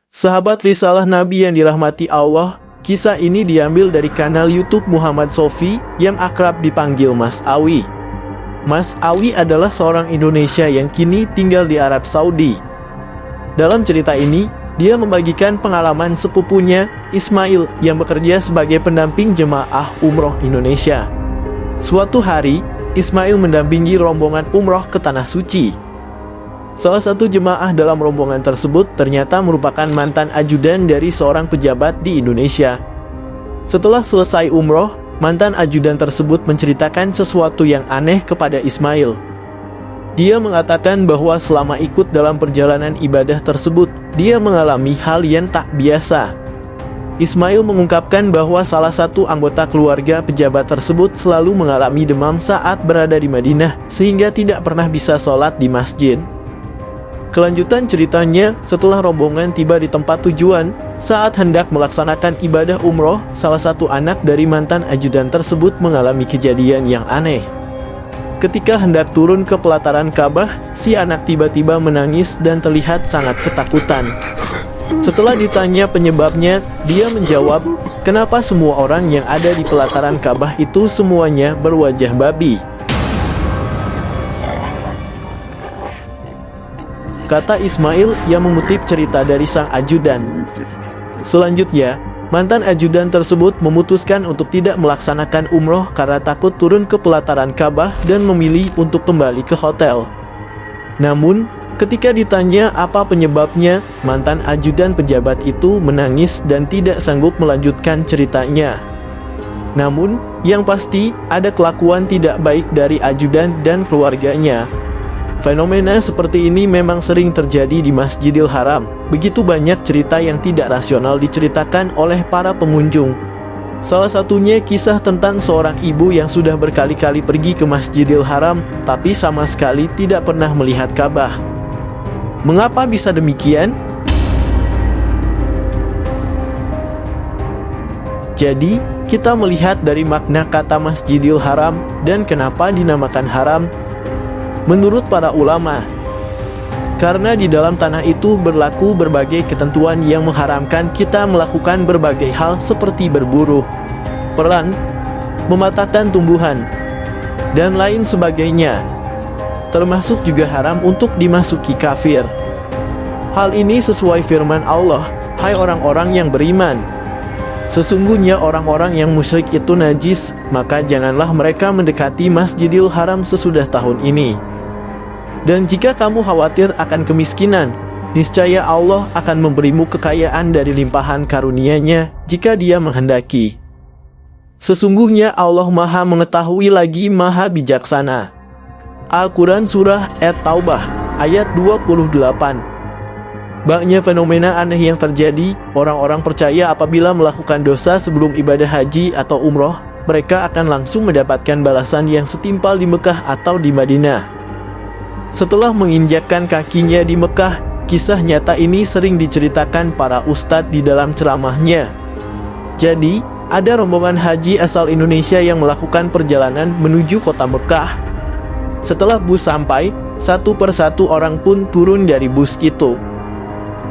Sahabat risalah Nabi yang dirahmati Allah, kisah ini diambil dari kanal YouTube Muhammad Sofi yang akrab dipanggil Mas Awi. Mas Awi adalah seorang Indonesia yang kini tinggal di Arab Saudi. Dalam cerita ini, dia membagikan pengalaman sepupunya, Ismail, yang bekerja sebagai pendamping jemaah umroh Indonesia. Suatu hari, Ismail mendampingi rombongan umroh ke Tanah Suci. Salah satu jemaah dalam rombongan tersebut ternyata merupakan mantan ajudan dari seorang pejabat di Indonesia. Setelah selesai umroh, mantan ajudan tersebut menceritakan sesuatu yang aneh kepada Ismail. Dia mengatakan bahwa selama ikut dalam perjalanan ibadah tersebut, dia mengalami hal yang tak biasa. Ismail mengungkapkan bahwa salah satu anggota keluarga pejabat tersebut selalu mengalami demam saat berada di Madinah, sehingga tidak pernah bisa sholat di masjid. Kelanjutan ceritanya, setelah rombongan tiba di tempat tujuan, saat hendak melaksanakan ibadah umroh, salah satu anak dari mantan ajudan tersebut mengalami kejadian yang aneh. Ketika hendak turun ke pelataran Ka'bah, si anak tiba-tiba menangis dan terlihat sangat ketakutan. Setelah ditanya penyebabnya, dia menjawab, "Kenapa semua orang yang ada di pelataran Ka'bah itu semuanya berwajah babi?" Kata Ismail yang mengutip cerita dari sang ajudan. Selanjutnya, mantan ajudan tersebut memutuskan untuk tidak melaksanakan umroh karena takut turun ke pelataran Ka'bah dan memilih untuk kembali ke hotel. Namun, ketika ditanya apa penyebabnya, mantan ajudan pejabat itu menangis dan tidak sanggup melanjutkan ceritanya. Namun, yang pasti ada kelakuan tidak baik dari ajudan dan keluarganya. Fenomena seperti ini memang sering terjadi di Masjidil Haram. Begitu banyak cerita yang tidak rasional diceritakan oleh para pengunjung. Salah satunya kisah tentang seorang ibu yang sudah berkali-kali pergi ke Masjidil Haram, tapi sama sekali tidak pernah melihat Ka'bah. Mengapa bisa demikian? Jadi, kita melihat dari makna kata Masjidil Haram dan kenapa dinamakan haram. Menurut para ulama, karena di dalam tanah itu berlaku berbagai ketentuan yang mengharamkan kita melakukan berbagai hal seperti berburu, perang, mematahkan tumbuhan, dan lain sebagainya. Termasuk juga haram untuk dimasuki kafir. Hal ini sesuai firman Allah, "Hai orang-orang yang beriman, sesungguhnya orang-orang yang musyrik itu najis, maka janganlah mereka mendekati Masjidil Haram sesudah tahun ini. Dan jika kamu khawatir akan kemiskinan, niscaya Allah akan memberimu kekayaan dari limpahan karunia-Nya jika Dia menghendaki. Sesungguhnya Allah Maha Mengetahui lagi Maha Bijaksana." Al-Quran Surah At-Taubah ayat 28. Banyak fenomena aneh yang terjadi. Orang-orang percaya apabila melakukan dosa sebelum ibadah haji atau umroh, mereka akan langsung mendapatkan balasan yang setimpal di Mekah atau di Madinah. Setelah menginjakkan kakinya di Mekah, kisah nyata ini sering diceritakan para ustadz di dalam ceramahnya. Jadi, ada rombongan haji asal Indonesia yang melakukan perjalanan menuju kota Mekah. Setelah bus sampai, satu persatu orang pun turun dari bus itu.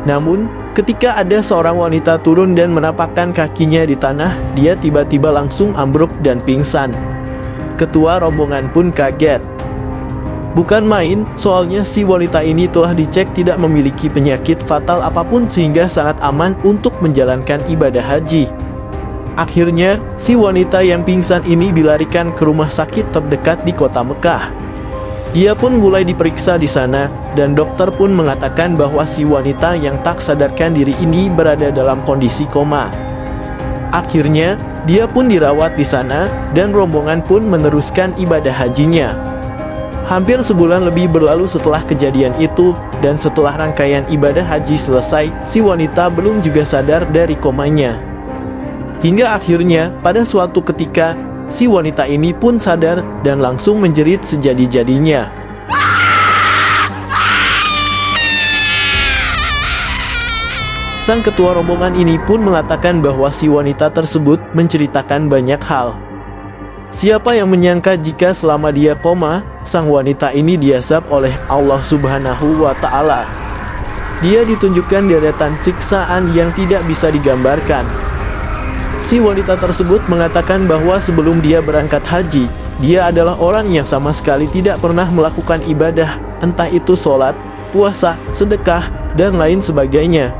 Namun, ketika ada seorang wanita turun dan menapakkan kakinya di tanah, dia tiba-tiba langsung ambruk dan pingsan. Ketua rombongan pun kaget. Bukan main, soalnya si wanita ini telah dicek tidak memiliki penyakit fatal apapun sehingga sangat aman untuk menjalankan ibadah haji. Akhirnya, si wanita yang pingsan ini dilarikan ke rumah sakit terdekat di kota Mekah. Dia pun mulai diperiksa di sana, dan dokter pun mengatakan bahwa si wanita yang tak sadarkan diri ini berada dalam kondisi koma. Akhirnya, dia pun dirawat di sana, dan rombongan pun meneruskan ibadah hajinya. Hampir sebulan lebih berlalu setelah kejadian itu, dan setelah rangkaian ibadah haji selesai, si wanita belum juga sadar dari komanya. Hingga akhirnya, pada suatu ketika, si wanita ini pun sadar dan langsung menjerit sejadi-jadinya. Sang ketua rombongan ini pun mengatakan bahwa si wanita tersebut menceritakan banyak hal. Siapa yang menyangka jika selama dia koma, sang wanita ini diazab oleh Allah Subhanahu wa Ta'ala. Dia ditunjukkan deretan siksaan yang tidak bisa digambarkan. Si wanita tersebut mengatakan bahwa sebelum dia berangkat haji, dia adalah orang yang sama sekali tidak pernah melakukan ibadah, entah itu sholat, puasa, sedekah, dan lain sebagainya.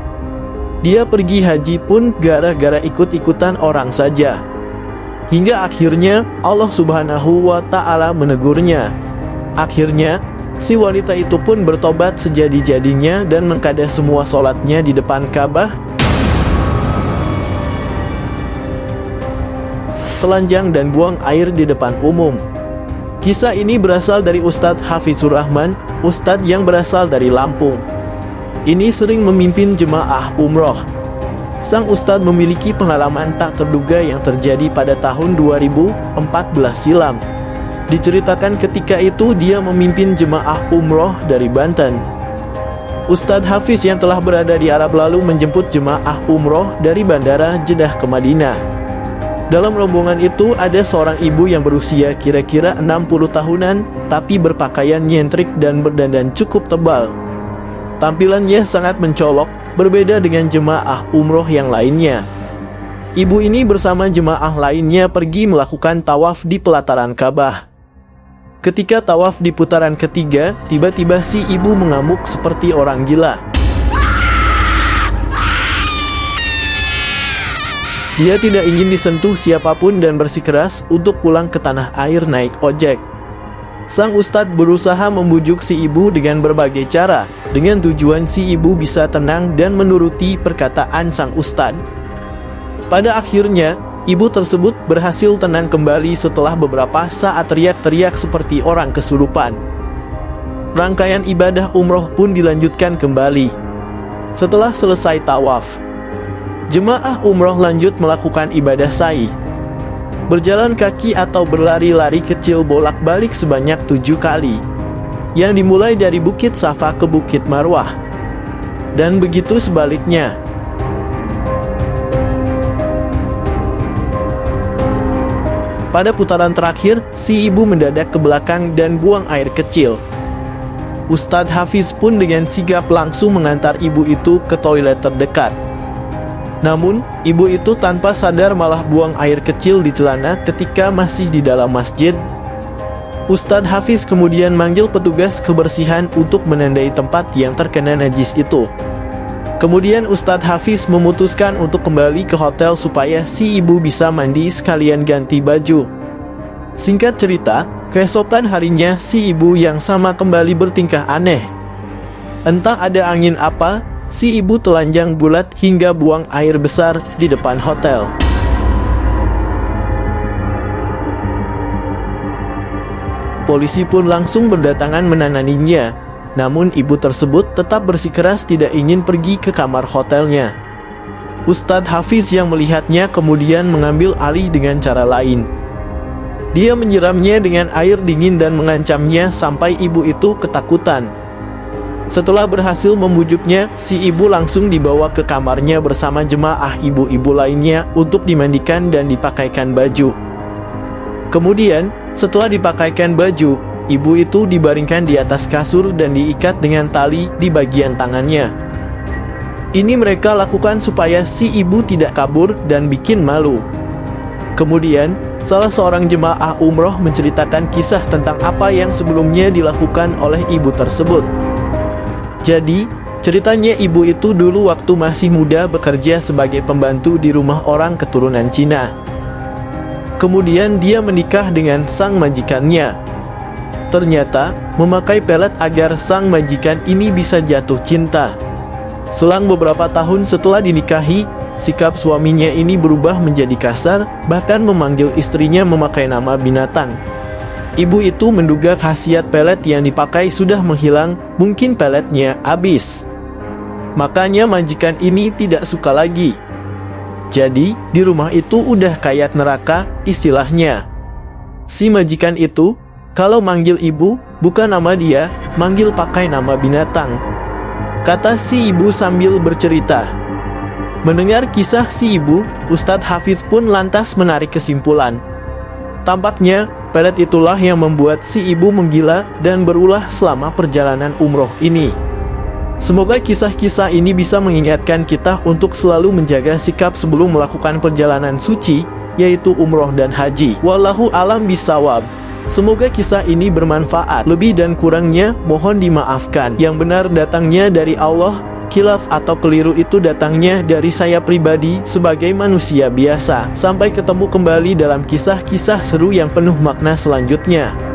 Dia pergi haji pun gara-gara ikut-ikutan orang saja. Hingga akhirnya Allah Subhanahu wa Ta'ala menegurnya. Akhirnya, si wanita itu pun bertobat sejadi-jadinya dan mengqada semua sholatnya di depan Ka'bah, telanjang dan buang air di depan umum. Kisah ini berasal dari Ustadz Hafizur Rahman, Ustadz yang berasal dari Lampung. Ini sering memimpin jemaah umroh. Sang Ustadz memiliki pengalaman tak terduga yang terjadi pada tahun 2014 silam. Diceritakan ketika itu dia memimpin jemaah umroh dari Banten. Ustadz Hafiz yang telah berada di Arab lalu menjemput jemaah umroh dari Bandara Jeddah ke Madinah. Dalam rombongan itu ada seorang ibu yang berusia kira-kira 60 tahunan, tapi berpakaian nyentrik dan berdandan cukup tebal. Tampilannya sangat mencolok, berbeda dengan jemaah umroh yang lainnya. Ibu ini bersama jemaah lainnya pergi melakukan tawaf di pelataran Ka'bah. Ketika tawaf di putaran ketiga, tiba-tiba si ibu mengamuk seperti orang gila. Dia tidak ingin disentuh siapapun dan bersikeras untuk pulang ke tanah air naik ojek. Sang Ustadz berusaha membujuk si ibu dengan berbagai cara, dengan tujuan si ibu bisa tenang dan menuruti perkataan sang Ustadz. Pada akhirnya, ibu tersebut berhasil tenang kembali setelah beberapa saat teriak-teriak seperti orang kesurupan. Rangkaian ibadah umroh pun dilanjutkan kembali. Setelah selesai tawaf, jemaah umroh lanjut melakukan ibadah sa'i. Berjalan kaki atau berlari-lari kecil bolak-balik sebanyak 7 kali, yang dimulai dari Bukit Safa ke Bukit Marwah, dan begitu sebaliknya. Pada putaran terakhir, si ibu mendadak ke belakang dan buang air kecil. Ustadz Hafiz pun dengan sigap langsung mengantar ibu itu ke toilet terdekat. Namun, ibu itu tanpa sadar malah buang air kecil di celana ketika masih di dalam masjid. Ustadz Hafiz kemudian manggil petugas kebersihan untuk menandai tempat yang terkena najis itu. Kemudian Ustadz Hafiz memutuskan untuk kembali ke hotel supaya si ibu bisa mandi sekalian ganti baju. Singkat cerita, keesokan harinya si ibu yang sama kembali bertingkah aneh. Entah ada angin apa, si ibu telanjang bulat hingga buang air besar di depan hotel. Polisi pun langsung berdatangan menanganinya. Namun ibu tersebut tetap bersikeras tidak ingin pergi ke kamar hotelnya. Ustadz Hafiz yang melihatnya kemudian mengambil alih dengan cara lain. Dia menyiramnya dengan air dingin dan mengancamnya sampai ibu itu ketakutan. Setelah berhasil membujuknya, si ibu langsung dibawa ke kamarnya bersama jemaah ibu-ibu lainnya untuk dimandikan dan dipakaikan baju. Kemudian, setelah dipakaikan baju, ibu itu dibaringkan di atas kasur dan diikat dengan tali di bagian tangannya. Ini mereka lakukan supaya si ibu tidak kabur dan bikin malu. Kemudian, salah seorang jemaah umroh menceritakan kisah tentang apa yang sebelumnya dilakukan oleh ibu tersebut. Jadi, ceritanya ibu itu dulu waktu masih muda bekerja sebagai pembantu di rumah orang keturunan Cina. Kemudian dia menikah dengan sang majikannya. Ternyata, memakai pelet agar sang majikan ini bisa jatuh cinta. Selang beberapa tahun setelah dinikahi, sikap suaminya ini berubah menjadi kasar, bahkan memanggil istrinya memakai nama binatang. Ibu itu menduga khasiat pelet yang dipakai sudah menghilang, mungkin peletnya habis. Makanya majikan ini tidak suka lagi. Jadi, di rumah itu udah kayak neraka, istilahnya. Si majikan itu, kalau manggil ibu, bukan nama dia, manggil pakai nama binatang. Kata si ibu sambil bercerita. Mendengar kisah si ibu, Ustadz Hafiz pun lantas menarik kesimpulan. Tampaknya, pelet itulah yang membuat si ibu menggila dan berulah selama perjalanan umroh ini. Semoga kisah-kisah ini bisa mengingatkan kita untuk selalu menjaga sikap sebelum melakukan perjalanan suci, yaitu umroh dan haji. Wallahu alam bisawab. Semoga kisah ini bermanfaat. Lebih dan kurangnya mohon dimaafkan. Yang benar datangnya dari Allah, khilaf atau keliru itu datangnya dari saya pribadi sebagai manusia biasa. Sampai ketemu kembali dalam kisah-kisah seru yang penuh makna selanjutnya.